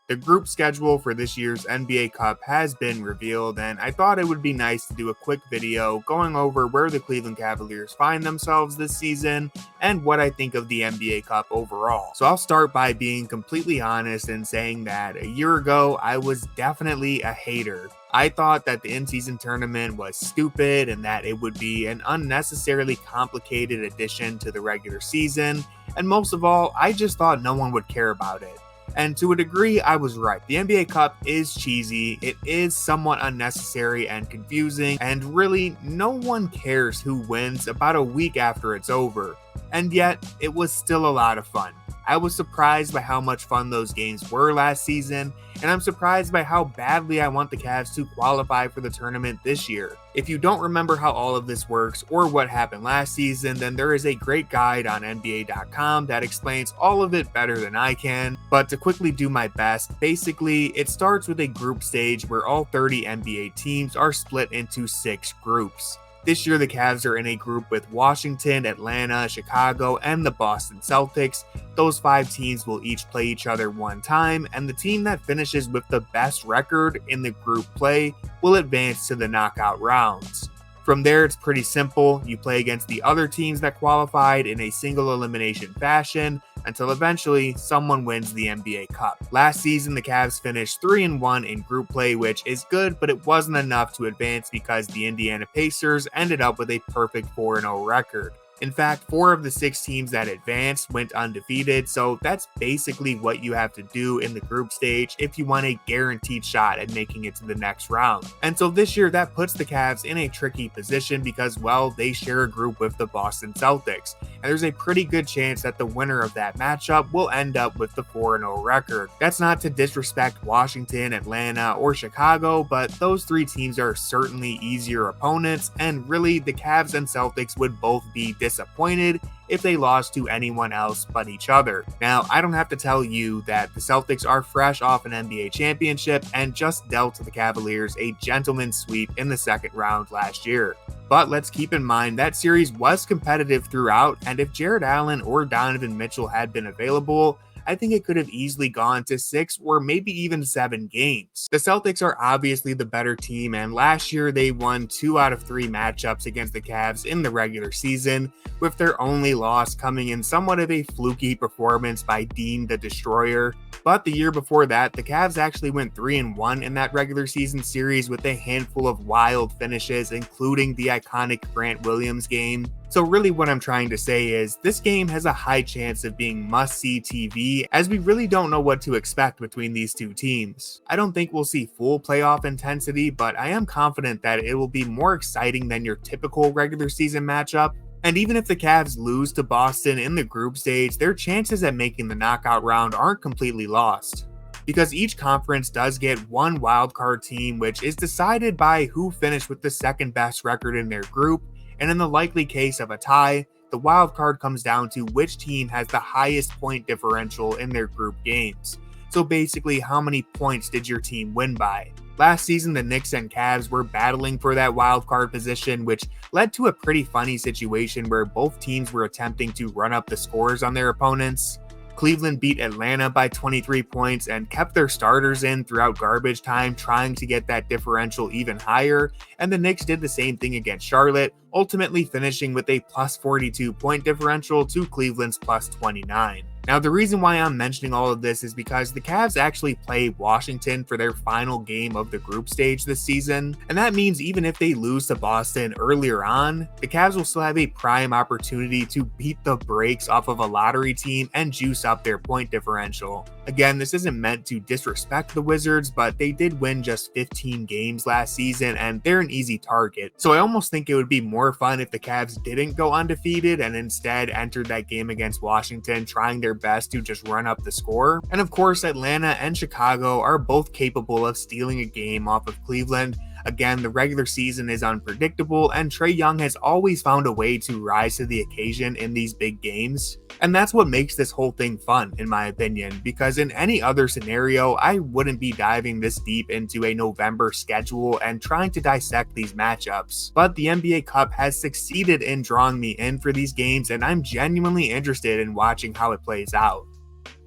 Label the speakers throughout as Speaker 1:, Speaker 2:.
Speaker 1: The group schedule for this year's NBA Cup has been revealed, and I thought it would be nice to do a quick video going over where the Cleveland Cavaliers find themselves this season and what I think of the NBA Cup overall. So I'll start by being completely honest and saying that a year ago I was definitely a hater. I thought that the in-season tournament was stupid and that it would be an unnecessarily complicated addition to the regular season, and most of all, I just thought no one would care about it. And to a degree, I was right. The NBA Cup is cheesy, it is somewhat unnecessary and confusing, and really, no one cares who wins about a week after it's over. And yet, it was still a lot of fun. I was surprised by how much fun those games were last season, and I'm surprised by how badly I want the Cavs to qualify for the tournament this year. If you don't remember how all of this works or what happened last season, then there is a great guide on NBA.com that explains all of it better than I can, but to quickly do my best, basically it starts with a group stage where all 30 NBA teams are split into 6 groups. This year, the Cavs are in a group with Washington, Atlanta, Chicago, and the Boston Celtics. Those 5 teams will each play each other one time, and the team that finishes with the best record in the group play will advance to the knockout rounds. From there, it's pretty simple. You play against the other teams that qualified in a single elimination fashion until eventually someone wins the NBA Cup. Last season, the Cavs finished 3-1 in group play, which is good, but it wasn't enough to advance because the Indiana Pacers ended up with a perfect 4-0 record. In fact, 4 of the 6 teams that advanced went undefeated, so that's basically what you have to do in the group stage if you want a guaranteed shot at making it to the next round. And so this year, that puts the Cavs in a tricky position because, well, they share a group with the Boston Celtics, and there's a pretty good chance that the winner of that matchup will end up with the 4-0 record. That's not to disrespect Washington, Atlanta, or Chicago, but those 3 teams are certainly easier opponents, and really, the Cavs and Celtics would both be disappointed if they lost to anyone else but each other. Now, I don't have to tell you that the Celtics are fresh off an NBA championship and just dealt the Cavaliers a gentleman's sweep in the second round last year. But let's keep in mind that series was competitive throughout, and if Jarrett Allen or Donovan Mitchell had been available, I think it could have easily gone to 6 or maybe even 7 games. The Celtics are obviously the better team, and last year they won 2 out of 3 matchups against the Cavs in the regular season, with their only loss coming in somewhat of a fluky performance by Dean the Destroyer. But the year before that, the Cavs actually went 3-1 in that regular season series with a handful of wild finishes, including the iconic Grant Williams game. So really what I'm trying to say is this game has a high chance of being must-see TV, as we really don't know what to expect between these 2 teams. I don't think we'll see full playoff intensity, but I am confident that it will be more exciting than your typical regular season matchup. And even if the Cavs lose to Boston in the group stage, their chances at making the knockout round aren't completely lost, because each conference does get one wildcard team, which is decided by who finished with the second best record in their group. And in the likely case of a tie, the wild card comes down to which team has the highest point differential in their group games. So basically, how many points did your team win by? Last season, the Knicks and Cavs were battling for that wild card position, which led to a pretty funny situation where both teams were attempting to run up the scores on their opponents. Cleveland beat Atlanta by 23 points and kept their starters in throughout garbage time, trying to get that differential even higher, and the Knicks did the same thing against Charlotte, ultimately finishing with a plus 42 point differential to Cleveland's plus 29. Now, the reason why I'm mentioning all of this is because the Cavs actually play Washington for their final game of the group stage this season, and that means even if they lose to Boston earlier on, the Cavs will still have a prime opportunity to beat the brakes off of a lottery team and juice up their point differential. Again, this isn't meant to disrespect the Wizards, but they did win just 15 games last season, and they're an easy target. So I almost think it would be more fun if the Cavs didn't go undefeated and instead entered that game against Washington trying their best to just run up the score. And of course, Atlanta and Chicago are both capable of stealing a game off of Cleveland. Again, the regular season is unpredictable, and Trae Young has always found a way to rise to the occasion in these big games. And that's what makes this whole thing fun, in my opinion, because in any other scenario, I wouldn't be diving this deep into a November schedule and trying to dissect these matchups. But the NBA Cup has succeeded in drawing me in for these games, and I'm genuinely interested in watching how it plays out.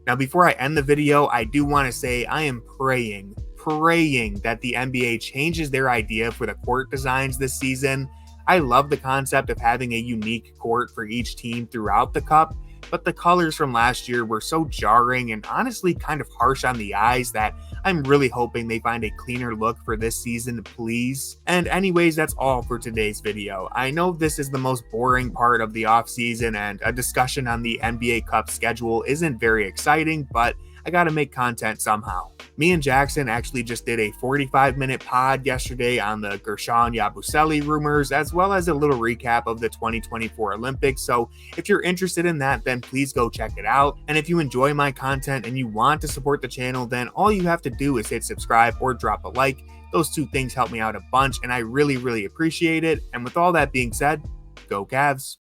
Speaker 1: Now, before I end the video, I do want to say I am praying that the NBA changes their idea for the court designs this season. I love the concept of having a unique court for each team throughout the cup, but the colors from last year were so jarring and honestly kind of harsh on the eyes that I'm really hoping they find a cleaner look for this season, please. And anyways, that's all for today's video. I know this is the most boring part of the offseason, and a discussion on the NBA Cup schedule isn't very exciting, but I gotta make content somehow. Me and Jackson actually just did a 45-minute pod yesterday on the Guerschon Yabusele rumors, as well as a little recap of the 2024 Olympics. So if you're interested in that, then please go check it out. And if you enjoy my content and you want to support the channel, then all you have to do is hit subscribe or drop a like. Those two things help me out a bunch, and I really appreciate it. And with all that being said, go Cavs.